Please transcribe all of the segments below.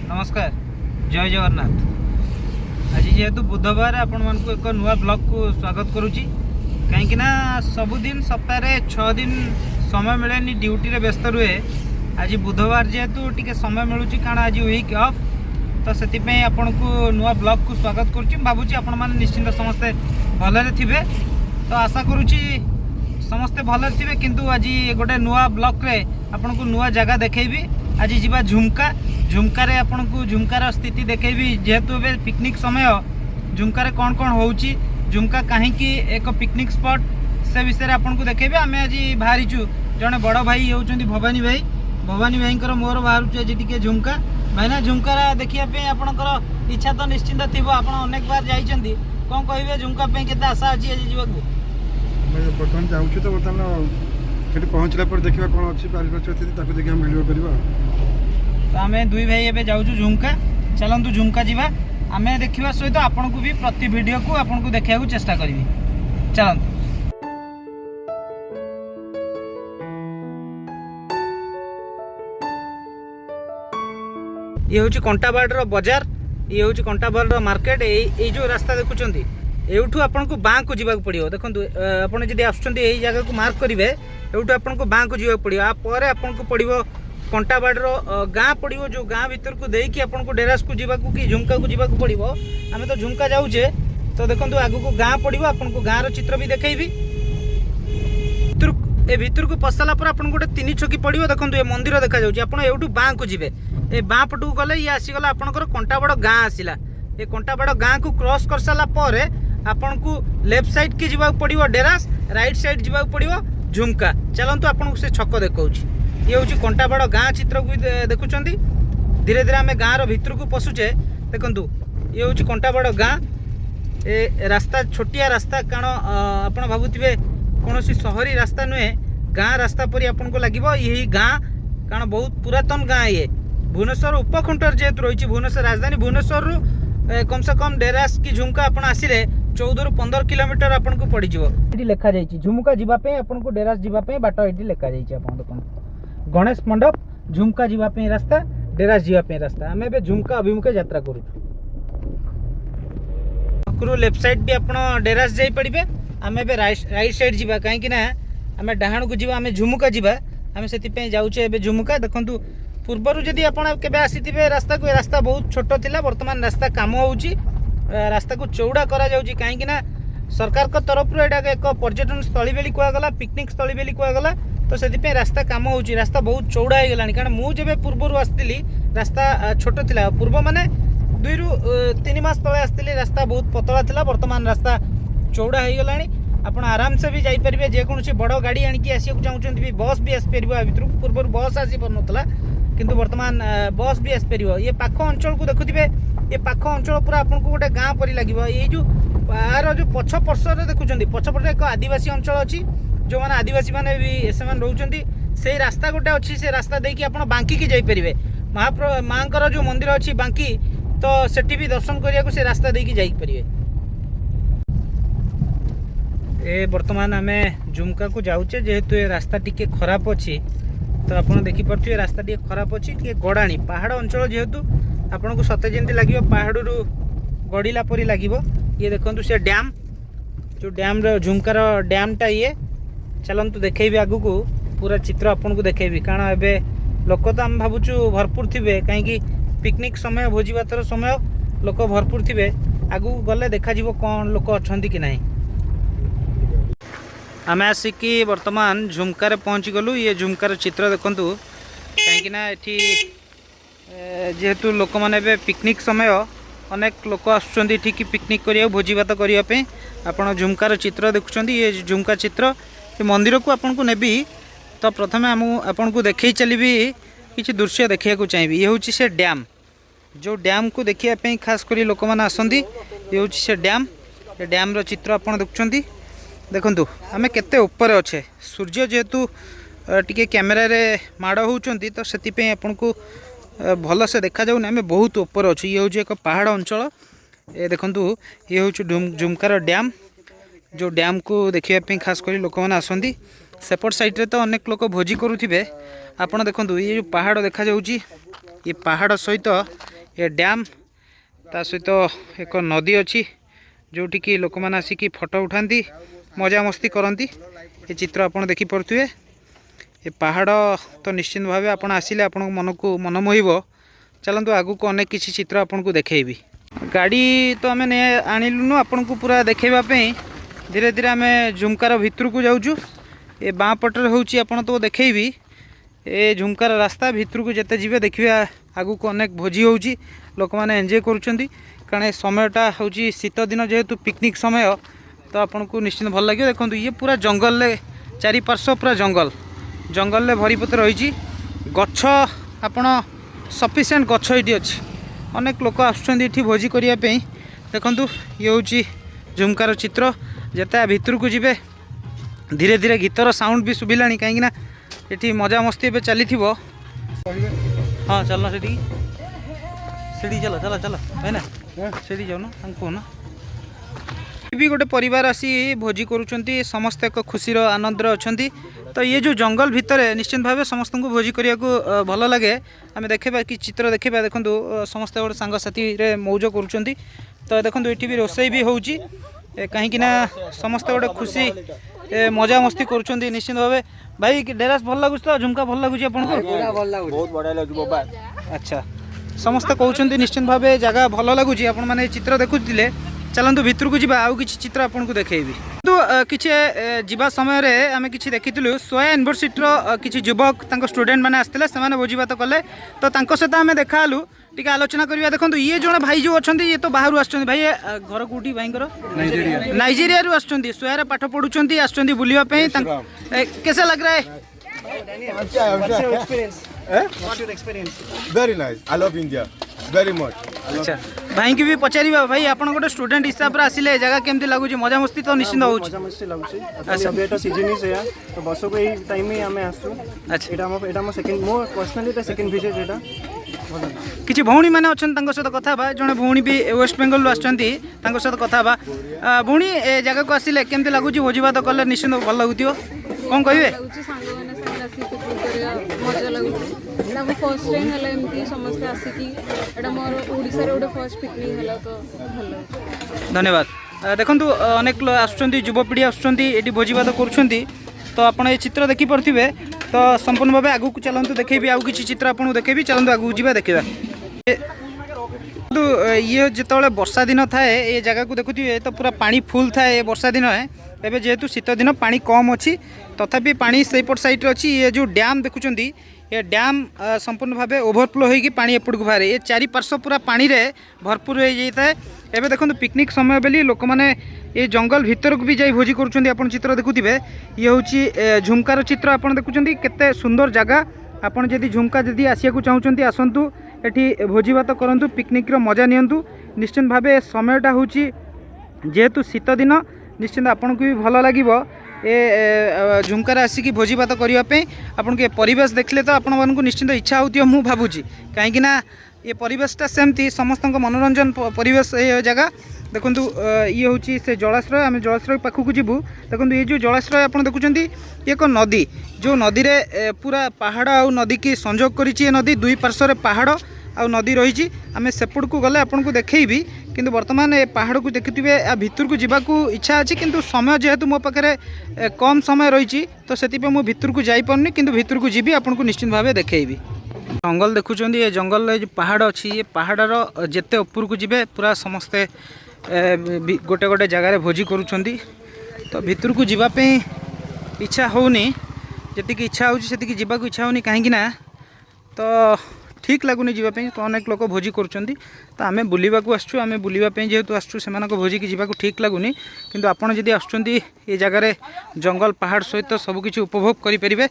नमस्कार जय जगन्नाथ। आज जेहेतु बुधवार आपण मानक एक नुआ ब्लॉग को स्वागत करुच्ची कहीं सबुदिन सप्ताह 6 दिन समय मिले ड्यूटी रे व्यस्त रुए। आज बुधवार जेहेतु टिके समय मिलूँ कारण आज वीक ऑफ तो से आपण को नुआ ब्लॉग को स्वागत करुच्ची। भावुँ आपण मैंने निश्चिंत समस्ते भलरे थिबे तो आशा करुच्ची समस्ते भलरे थिबे। किंतु आज गोटे नुआ ब्लॉग रे आपण को नुआ जगह देखैबी। आज जीवा झुमका झुमकार आपण को झुमकार स्थिति देखैबी जेहेतु ए पिकनिक समय झुमकार कौन कौन होउची झुमका कहीं एक पिकनिक स्पॉट से विषय आपन को देखैबी। आम आज बाहरीचु जड़े बड़ भाई होउचंदी भवानी भाई मोर बाहर आज टिके झुमका भाईना झुमकार देखिया पे आपनकर इच्छा तो निश्चिंत थिबो। आपण अनेक बार जाइचंदी कोन कहबे झुमका पे केते आशा अछि आज जीवाकू मैं बर्तमान जाऊँ तो बर्तमान सेठी पहुँचला पर देखा कौन अच्छी पारिपार्श्विक स्थिति ताको देखि हम वीडियो करबा। तो आम दुई भाई एबे जाऊँ झुमका चलतु झुमका जीवा आम देखा सहित आपन को भी प्रति वीडियो को आपन को देखा चेष्टा करी चलतु। ये हूँ कंटाबाड़ बजार ये हूँ कंटाबाड़ मार्केट ये जो रास्ता देखुं एठू आपन को बाँ को जीवा पड़ो। देखो आपड़ जब आसुँच जगह को मार्क करेंगे एठू आपन को बाँ को जीवा पड़ो। आपर आपन को पड़ो कंटाबाड़ गाँ पड़ो जो गाँ भीतर को देकी आपन को डेरास को जीवा कि झुमका को जीवा पड़ो। आम तो झुमका जाऊे तो देखो आगू को गाँ पड़ो आपन को गाँव चित्र भी देखी भीतर को पसाला पर आपन गोटे 3 छकी पड़ो। देखो ये मंदिर देखा जाऊँगी आप एठू बाँ को जी ए बाँ पटू गले ये आसीगला आपंकर कंटाबाड़ गाँ आसला। ये कंटाबाड़ गाँ को क्रॉस कर सारा पर आपन को लेफ्ट साइड की जीवा पड़ो डेरास राइट साइड जीवा पड़ो झुमका। चलतु आपन को से छक देखा ये हूँ कंटाबाड़ गाँ चित्र को देखुं। धीरे धीरे आम गाँव भितर को पशुचे देखु ये हूँ कंटाबाड़ गाँ ए रास्ता छोटिया रास्ता कारण आप भावुवे कौन सहरी रास्ता नुहे गाँ रास्ता परी आपन को लगे यही गाँ कारण बहुत पुरातन गाँ ये भुवनेश्वर उपखंडर जेहेतु रही भुवनेश्वर राजधानी भुवनेश्वर रु कम से कम डेरास की झुमका आप आसिले 14 ରୁ 15 किलोमीटर आपन को पड़ी जीवो। ये लिखा जाइए झुमका जीवाई आपन को डेरास जीवाई बाट ये लिखा जाइए आप देखो गणेश मंडप झुमका जीवाई रास्ता डेरास जीवाई रास्ता। आम ए झुमका अभिमुखे यात्रा करूँ लेफ्ट साइड भी आप डेरास जाई पड़े। आम ए राइट साइड जीवा कहीं आम डाहाण को जीवा आम झुमुका जीवा आम से जाऊे झुमुका। देखु पूर्वर जदि आप आसी रास्ता को रास्ता बहुत छोट थिला वर्तमान रास्ता काम होउची रास्ता को चौड़ा करा जाउची कहीं सरकार को तरफ एक पर्यटन स्थली बेली कहगला पिकनिक स्थली बेली कहगला तो से रास्ता काम होउची रास्ता बहुत चौड़ा हो गलानी कारण मु जब पूर्वर आसती रास्ता छोट थिला पूर्व माने 2 ରୁ 3 मास तले आसती रास्ता बहुत पतला थिला वर्तमान रास्ता चौड़ा हो गलानी। आप आराम से भी जापरेंगे जेकोसी बड़ गाड़ी आणिकी आसिया चाहते भी बस भी आसपर भितर पूर्व बस आसी पार नाला किंतु वर्तमान बस भी आसपर। ये पाख अंचल को देखुए ये पाख अंचल पूरा आपको गोटे गाँ परी लगे ये जो यार जो पछ पर्शर देखुं पछपटे एक आदिवासी अंचल अच्छी जो मैंने आदिवासी मैंने भी से रोचे से रास्ता गोटे अच्छी से रास्ता देखिए आप बांकी जापरेंगे माँ जो मंदिर अच्छी बांकी तो सेठी भी दर्शन करने को से रास्ता देखिए जापरेंगे। ए वर्तमान आम झुमका को जाऊे जेहेतु ये रास्ता टी खराब अच्छी तो आप देखिपे रास्ता टी खराब अच्छी टी गड़ाणी पहाड़ अंचल जेहेतु आपन को सते जमी लगे पहाड़ गड़िला परी लगे। ये देखो से डैम जो डैम झुमकार डैमटा ये चलतु देखेबी आगू को पूरा चित्र आपन को देखेबी कारण एबे लोक तो आम भावुँ भरपूर थे कहीं पिकनिक समय भोजी भातर समय लोक भरपूर थे आगू गले देखा कौन लोक अच्छा कि नहीं। आम आसिकी वर्तमान झुमकार पहुँची गलु। ये झुमकार चित्र देखु कहीं जेहेतु लोक मैंने पिकनिक समय अनेक लोक आसुँच पिकनिक करिया भोजी भात करने आपड़ झुमकार चित्र देखुं। ये झुमका चित्र ये मंदिर को आपन को नेबी तो प्रथम आपन को देखई चलिए किसी दृश्य देखा चाहिए। ये हूँ से डैम जो डैम को देखापी खास कर लोक मैंने आसती ये हूँ से डैम ये डैम चित्र आप देखुं। देखु आम केते ऊपर अच्छे सूर्य जेहेतु टिके कैमेरा रे माड़ होती तो से आपन को भल से देखा जाऊनी आम बहुत ऊपर अच्छे। ये हूँ एक पहाड़ अंचल ये देखु ये हूँ झुमकार डैम जो डैम को देखापी खास कर लोक मैंने आसती सेपट साइड रे तो अनेक लोक भोजी करुवे। आपड़ देखु ये जो पहाड़ देखा जाऊँगी ये पहाड़ सहित ये डैम ता सहित एक नदी अच्छी जोटी कि लोक मैंने आसिक फोटो उठाती मजा मस्ती करती। ये चित्र आप देखिपे ये पहाड़ तो निश्चिंत भाव आप आसिले आप मन को मन मोहिब। चलतु आगू को अनेक किसी चित्र आपन को देखेबी। गाड़ी तो आम आणिलुनु आपन को पूरा देखेबापी धीरे धीरे आम झुमकार भितर को जाऊँ। ये बाँ पटर हूँ आपन तो देखेबी ये झुमकार रास्ता भितर को जिते जी देखिए आगू को अनेक भोजी हो लोक मैंने एंजॉय करुँच कारण समयटा हूँ शीत दिन जेहेतु पिकनिक समय तो आपन को निश्चित भल लगे। देखो ये पूरा जंगल चारिपार्श्व पूरा जंगल जंगल भरीपत रही गछ आपण सफिसीयंट गछ ये अच्छी अनेक लोक आसुँच भोजी करने। देखु ये हूँ झुमकार चित्र जिते भितर को जी धीरे धीरे गीतर साउंड भी शुभिला कहीं ये मजा मस्ती ए चली। हाँ चल सीढ़ी चल चल चल है ना सीढ़ी जाऊन कहना भी गोटे परिवार आसी भोजी करुँच समस्त एक खुशी आनंद अच्छा। तो ये जो जंगल भितर निश्चित भाव समस्त को भोजी करने को भल लगे। आम देखा कि चित्र देखा देखूँ समस्त गोटे सांगसाथी मौज करुँच। तो देखो ये भी रोसई भी हो कहीं समस्त गोटे खुशी मजा मस्ती करुँच निश्चित भाव। भाई डेरास भल लगुच तो झुमका भल लगुच बहुत बढ़िया लगे। अच्छा समस्त कहते निश्चित भाव जगह भल लगुच आप चित्र देखुले। चलतु भितर को जावा आउ कि चित्र आपन को देखेबी। तो किसी जीवा समय रे आमे किसी देखिलु सोया यूनिवर्सिटी किसी युवक स्टूडेंट मैंने आसते से भोजी भात कले तो सहित आम देखालु टी आलोचना करवा। देखो ये जो भाई जो अच्छा ये तो बाहर आस भाई घर कौटी भाई नाइजेरिया रु आस सोयार पाठ पढ़ुं आस बुलापी कैसा लग रहा है? Very nice. I love India very much. अच्छा भाई की भी पचार भाई आप गोटे स्टूडेंट हिसाब से आसिले जगह केमती लगुच मजा मस्ती तो निश्चित हो मजा मस्ती लगुच। अभी एटा सीजन ही से तो बस को यही टाइम ही आमे आसु। अच्छा एटा मो सेकंड मो पर्सनली तो सेकंड विजिट एटा किसी भौणी मैंने अच्छा सहित कथा बा जड़े भौणी भी वेस्ट बेंगल आसछंती सहित कथा बा। भौणी ए जगह को आसिले केमती लगुच भोजी भात कले निश्चित भल लगुथियो कौन कहबे? मजा लगुच फर्स्ट टाइम है एमती समस्त आसिकी एटा मोर ओडिसा रे गोटे फर्स्ट पिकनिक है तो भल लगुच। धन्यवाद। देखो अनेक आसुँच युवपीढ़ी आसुँच ये भोजी भात करुँच तो आप ये चित्र देखिपे तो संपूर्ण भाव आगू को चलतु देखेबी आउ किसी चित्र आपको देखेबी। चलतु आगू जा देखा तो ये जिते वर्षा दिन थाए ये जगह को देखुए तो पूरा पानी फुल थाए वर्षा दिन है। एवं जेहेतु शीत दिन पानी कम अच्छी तथापि पानी सेपट साइड अच्छी ये जो डैम देखुं ये डैम संपूर्ण भाव ओभरफ्लो होगी पानी एपट को बाहर ये चारिपार्श्व पूरा पानी रे भरपूर हो जाता है। एवं देखो पिकनिक समय बेली लोक मैंने ये जंगल भितर को भी जाई भोजी करुँच। आप चित्र देखुवे ये हूँ झुमकार चित्र आप देखुं केते सुंदर जगह। आपड़ जदि झुमका जदि आसिया चाहते आसतु ये भोजी भात करूँ पिकनिक मजा नियंतु। निश्चित भाव समयटा हूँ जेहेतु शीत दिन निश्चित आपन को भी भल लगे ए झुमकार आसिकी भोजी भात करने आपन के परिवेश देखले तो आपण मानक निश्चित इच्छा होती मु भावुची कहीं ये परिवेशटा सेमती समस्त मनोरंजन परिवेश ये जगह। देखो ये हूँ से जलाश्रय आम जलाश्रय पाखक जीवु। देखो ये जो जलाश्रय आप देखुं एक नदी जो नदी रे पूरा पहाड़ आ नदी की संजोग करी नदी दुई पार्श्व पहाड़ आ नदी रही आम सेपट को गले आपन को देखेबी किंतु वर्तमान ए पहाड़ को देखिए आ भितर को जावाक इच्छा अच्छी किंतु समय जेहेतु मो पाखे कम समय रही तो से मु भितर को जापारे किंतु भितर को जीवी आपन को निश्चित भाव देखेबी। जंगल देखुं ये जंगल जो पहाड़ अच्छी ये पहाड़र जिते ऊपर को जीवे पूरा समस्ते गोटे गोटे जगार भोजी करुँच तो भितर को जीवाई इच्छा होनी जी इच्छा होती जावाक इच्छा होनी कहीं तो ठीक लगुनि जीवाई तो अनेक लोक भोजी करुँच तो आम बुलवाक आसचु आम बुलवाई जेहेतु आसचु से भोजी की जावाक ठीक लगुनि किंतु आपड़ जदि आसुँच ये जगार जंगल पहाड़ सहित सबकिछि उपभोग करेंगे।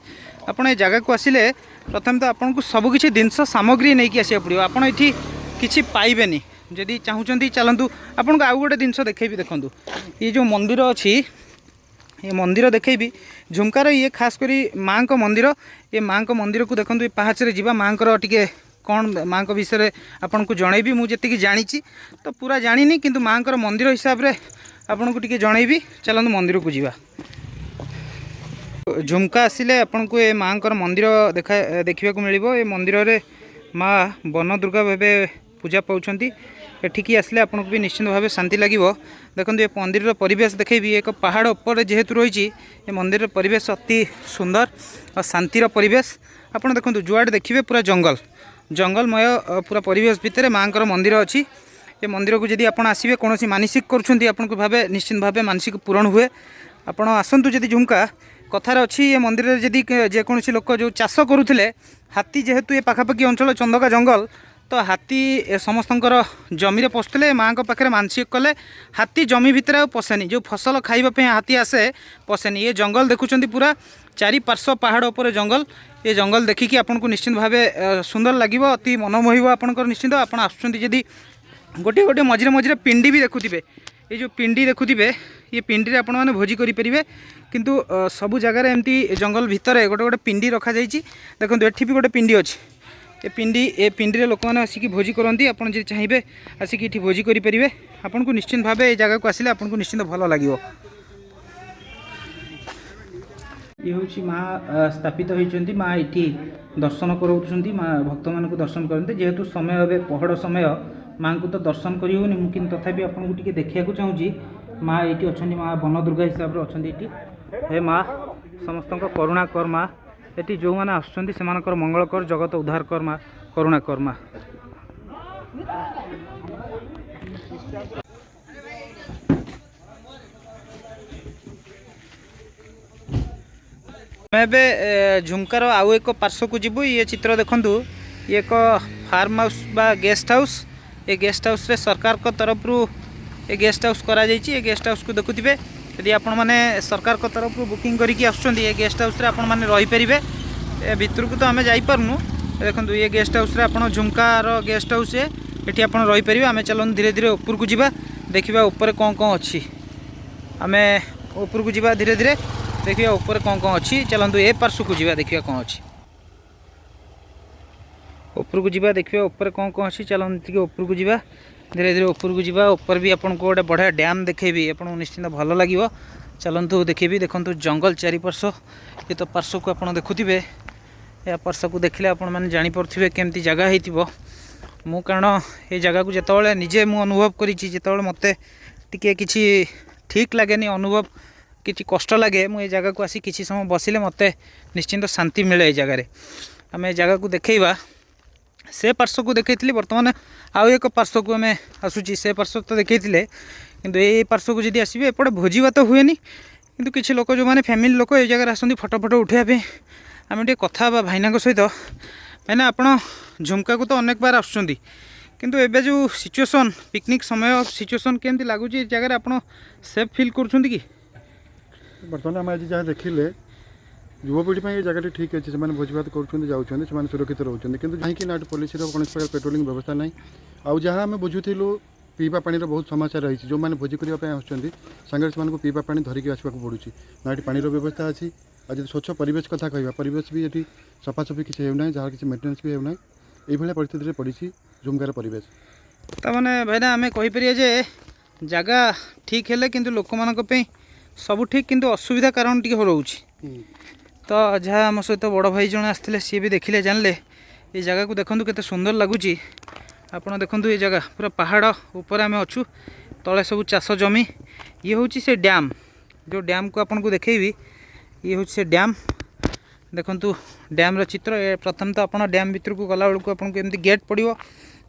आपड़ ये जगह को आसिले प्रथम तो आपन को सबकिछि जिनस सामग्री नहीं कि आसिया पड़ो आपड़ ये किछि पाइबेनी जदि चाहूँगी चलतु आपन को आउ गोटे जिनस देखेबी। देखूँ ये जो मंदिर अच्छी ये मंदिर देखेबी झुमकार ये खास करी माँ को मंदिर ये माँ को मंदिर को देखो ये पाहाचरे जीवा माँ टे कौन माँ को विषय आपन को जनईबी मुझे जी जानी तो पूरा जानी किंतु माँ को मंदिर हिसाब से आपन को टी जनईबी। चलतु मंदिर को जीवा झुमका आसिले आपन को ये माँ को मंदिर देखा को मिल ये मंदिर रे माँ वन दुर्गा भाव पूजा पाँच एठिकी आसले आपको भी निश्चित भाव शांति लगे। देखो ये मंदिर परिवेश देखेबी एक पहाड़ उपर जेहेतु रही ये मंदिर परिवेश अति सुंदर और शांतिर परिवेश। आपड़ देखो जुआड़े देखिए पूरा जंगल जंगलमय पूरा परिवेश भितर माँ मंदिर अच्छी। ये मंदिर को जब आप आसवे कौन मानसिक करूँ भाव निश्चित भाव मानसिक पूरण हुए। आपड़ आसतु जदि झुमका कथार अच्छी ये मंदिर में जदि जेकोसी लोक जो चाष करुले हाथी जेहेतु ये पाखापाखि अंचल चंदका जंगल तो हाथी समस्तंकर जमी पशुले माँ पाखे मानसिक कले हाथी जमी भितर पशेनी जो फसल खाइबापी हाथी आसे पशेनी। ये जंगल देखुं पूरा चारि पार्श्व पहाड़ उपर जंगल ये जंगल देखिकी आपको निश्चित भाव सुंदर लगे अति मनमोहिब आपंकर निश्चित आप आसुँच गोटे गोटे मझे मझे पिंडी भी देखुवे ये जो पिंडी देखुवे ये पिंडी आप भोजी करेंगे किंतु सबू जगार एमती जंगल भितर गोटे गोटे पिंडी रखा जाइए। देखो ये भी गोटे पिंडी अच्छी ये पिंडी लोक मैंने आसिक भोजी करती आप चाहिए आसिक ये भोजी करेंगे आपन को निश्चित भाव ये जगह को आसिले आपन को निश्चित भल लगे। ये हूँ माँ स्थापित होती माँ ये दर्शन कराऊँ माँ भक्त मान दर्शन करते जेहेतु समय ए पहड़ समय माँ को तो दर्शन करनी मुझे तथापि आपको टी देखा चाहूँगी माँ ये अच्छा माँ वन दुर्गा हिसाब से अच्छा ये हे माँ समस्त करुणा कर माँ ये जो मैंने आसुँच से मंगल कर जगत उद्धार कर माँ करुणा कर माँ। मैं झुमकार आउ एक पार्श्व को जीवु ये चित्र देखूँ ये एक फार्म हाउस बा गेस्ट हाउस ये गेस्ट हाउस रे सरकार को तरफ रू ये गेस्ट हाउस करा जाइए। ये गेस्ट हाउस को देखुवे यदि आपण मैंने सरकार को तरफ बुकिंग करके आसुँच ये गेस्ट हाउस रे आपण मैंने रहीपर भितर को तो आम जापरनु देखो ये गेस्ट हाउस रे आपण झुमकार गेस्ट हाउस ये आप रहीपर आम चलन धीरे धीरे ऊपर को जीवा देखा ऊपर कौन कौन अच्छी आम ऊपर को जीवा धीरे धीरे देखिए ऊपर कौन कौन अच्छी चलतु ए पार्श्व को जीवा देखिए कौन अच्छी ऊपर को जीवा देखिए ऊपर कौन कौन अच्छी चलते ऊपर को जीवा धीरे धीरे ऊपर को जीवा ऊपर भी आपको गोटे बढ़िया डैम देखेबी आपको निश्चिंत भल लगे। चलतु देखेबी देखो जंगल चारि पार्श्व ये तो पार्श्व को आप देखुवे या पार्श्व को देखले आप जापे केमती जगह हो मु कारण ये जगह को जिते निजे मु अनुभव कर मत कि ठीक लगे अनुभव किसी कष्ट लगे मुझे जगह को आसी किसी समय बसिले मत निश्चिंत शांति मिले। जगार आम ए जगह को देखा से पार्श्व को देखी बर्तमान आउ एक पार्श्व को आम आसूँ से पार्श्व तो देखी किंतु ये पार्श्व को जब आसवे एपटे भोजी भात हुए किंतु किसी लोक जो मैंने फैमिली लोक ये जगह आसती फटो फटो उठाइबे आम टे कथा भाईना सहित भाईना आप झुमका को तो अनेक बार आसुँच किंतु एबे जो सिचुएसन पिकनिक समय सिचुएसन केमती लगुच जगह आप सेफ फिल कर कि बर्तमान आम आज जहाँ देखिले युवपीढ़ी ये जगह ठीक अच्छे से भोज भात कर सुरक्षित रोचे कि कहीं पुलिस कौन प्रकार पेट्रोलिंग व्यवस्था ना आउ जहाँ आम बुझुलु पीवा पानी बहुत समस्या रही जो मैंने भोजी करने आसुँच सांगे से पीवा पानी धरिकी आसवाक पड़ूँ ना ये पानी व्यवस्था अच्छी आज स्वच्छ परिवेश कथा कह परिवेश भी ये सफासफी किसी होना जहाँ किसी मेन्टेनेंस भी होना ये परिस्थिति पड़ी झुमकार परिवेश तमाने भाईना आम कहीपर जे जगह ठीक है कि लोक मान सब ठीक किंतु असुविधा कारण टी रोच तो जहाँ आम सहित बड़ भाई जन आसते सी भी देखिले जानले ये जगह को देखो केते सुंदर लगुच आपड़ देखो ये जगह पूरा पहाड़ ऊपर आम अच्छू तले सब चाष जमी ये हूँ से डैम जो डैम को आपन को देखेबी ये हूँ से डैम देखु डैम चित्र प्रथम तो आप डैम भितर को गला बेलू आपको एमती गेट पड़ो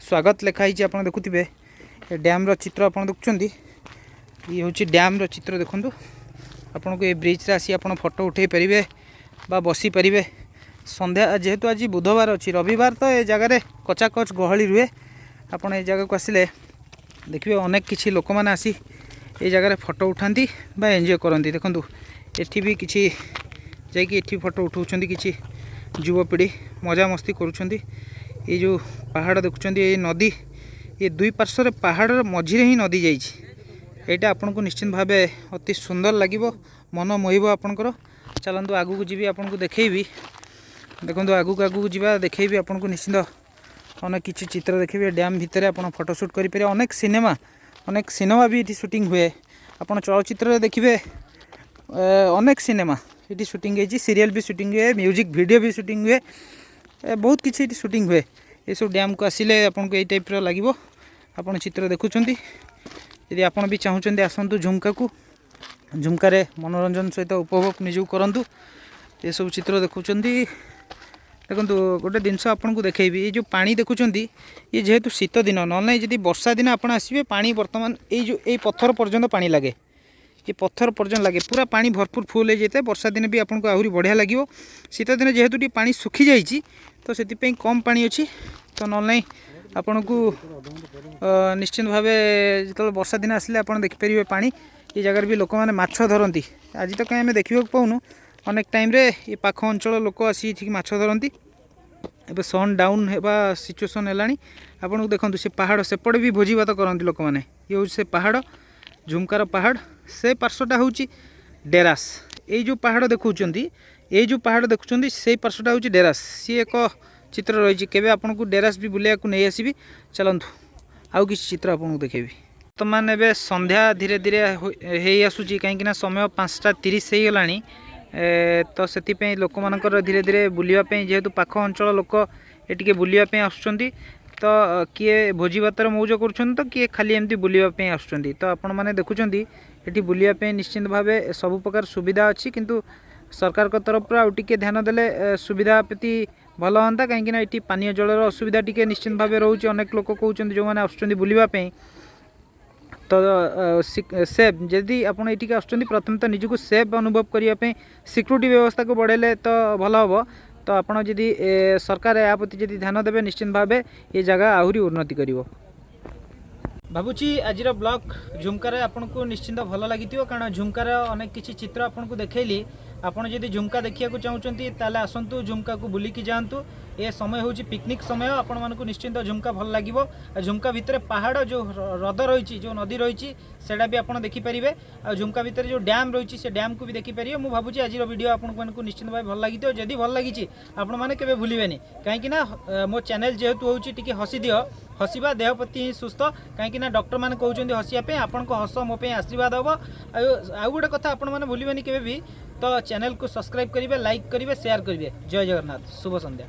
स्वागत लिखाई आप देखुवे ये डैम चित्र आप देखुं ये हूँ डैम चित्र देखु आपन को ये ब्रिज रे आसी आप फोटो उठे पारे बा बसी पारे संध्या जेहेतु आज बुधवार अच्छी रविवार तो ये जगार कचाकच गहली रुए आपड़ ये जगह को आसिले देखिए अनेक किसी लोक मैंने आसी ये जगह फोटो उठाती बा एंजॉय करती देखु एठी भी किसी जाकि फोटो उठाऊँ किसी युवपीढ़ी मजा मस्ती करुँच ये जो पहाड़ देखुं ये नदी ये दुई पार्श्व पहाड़ मझिरे ही नदी जाइए यहाँ आपन को निश्चित भाव अति सुंदर लगे मन मोहिब आपणकर चलतु आगू को जी आपन को देखेबी देखो आगू को आगू जावा देखेबी आपन को निश्चित अनेक किसी चित्र देखिए डैम भितर आप फोटोशूट करेंगे अनेक सिनेमा भी ये शूटिंग हुए आप चलचित्र देखिए अनेक सिनेमा ये शूटिंग है सीरियल भी शूटिंग हुए म्यूजिक वीडियो भी शूटिंग हुए बहुत किसी शूटिंग हुए ये सब डैम को आसिले आपको यही टाइप लगे आपन चित्र देखुं यदि आपन भी चाहूँगी आसतु झुमका को झुमकार मनोरंजन सहित उपभोग निज करूँ ये सब चित्र देखुं देखो गोटे जिनस आपन को देखी ये जो पानी देखुं ये जेहेतु शीत दिन ना जब वर्षा दिन आप आसवे पानी बर्तमान ये पत्थर पर्यंत पानी लगे ये पत्थर पर्यंत लगे पूरा पानी भरपूर फुल हो जाए वर्षा दिन भी आपको आहरी बढ़िया लगे शीत दिन जेहेतु पानी सुखी जाइए तो से कम पानी अच्छी तो ना आपण को निश्चित भाव जो वर्षा दिन आसिले आप देखिपारे पानी ये जगार भी लोक मैंने माछ धरती आज तो कहीं आम देखा पाऊनु अनेक टाइम रे ये पाख अंचल लोक आसी माछ धरती एवं सन डाउन होगा सिचुएसन है आपन को देखो से पहाड़ सेपटे भी भोजी भात करती लोक मैंने ये हूँ से पहाड़ झुमकार पहाड़ से पार्श्वटा हूँ डेरास ये जो पहाड़ देखुं ये जो पहाड़ देखुं से पार्श्वटा हूँ डेरास सी एक चित्र रही केवे आपन को डेरास भी बुलाया नहीं आसबि चलतु आउ कि चित्र आपको देखेबी बर्तमान एवं संध्या धीरे धीरे हो आसूँ कहीं समय 5:30 हो गलानी तो से लोक मानकर धीरे धीरे बुलावाई जेहेतु पाख अंचल लोक ये बुलावाई आसुँच तो किए भोजी भातर मौज कर तो किए खाली एमती बुलावाई आसुँच तो आपण मैंने देखुं ये बुलावाई निश्चिंत भाव सब प्रकार सुविधा अच्छी किंतु सरकार को तरफ आउ टिके ध्यान देले सुविधा प्रति भल हाँ कहीं ये पानीय जलर असुविधा टी निश्चिंत भाव रोचे अनेक लोक कहते जो मैंने आसुँच बुलावाई तो सेफ जदि आपड़ ये आसुँच प्रथम तो निजक सेफ अनुभव करने सिक्यूरीटी व्यवस्था को बढ़ेले तो भल हम तो आपड़ जदि सरकार या प्रति ध्यान देवे निश्चिंत भाव ये जगह आहरी उन्नति कर भावुची आज ब्लॉग झुमकार आपन को निश्चिंत भल लगी कारण झुमकार अनेक किसी चित्र आपन को देखली आपन जदि झुमका देखा चाहते ताले आसतु झुमका को बुलिकी जातु ये समय हूँ पिकनिक समय आपण मानक निश्चिंत झुमका भल लगे झुमका भितर पहाड़ जो हृद रही जो नदी रही सेटा भी आपड़ देखिपारे आ झुमका भितर जो डैम रही से डैम को भी देखिपारे मुझे भावुँ आज वीडियो आपको निश्चिंत भाव भल लगी जदि भल लगी आपण मैंने केवे भूलें कहीं मो चैनल जेहेतु हूँ हसी दियो हसवा देह प्रति ही सुस्थ कहीं डॉक्टर मैंने कहते हसियापी आपण हस मो आशीर्वाद हम आउ गोटे कथा आपण मैंने भूलें केवे भी तो चैनल को सब्सक्राइब करेंगे लाइक करेंगे शेयर करेंगे जय जगन्नाथ शुभ संध्या।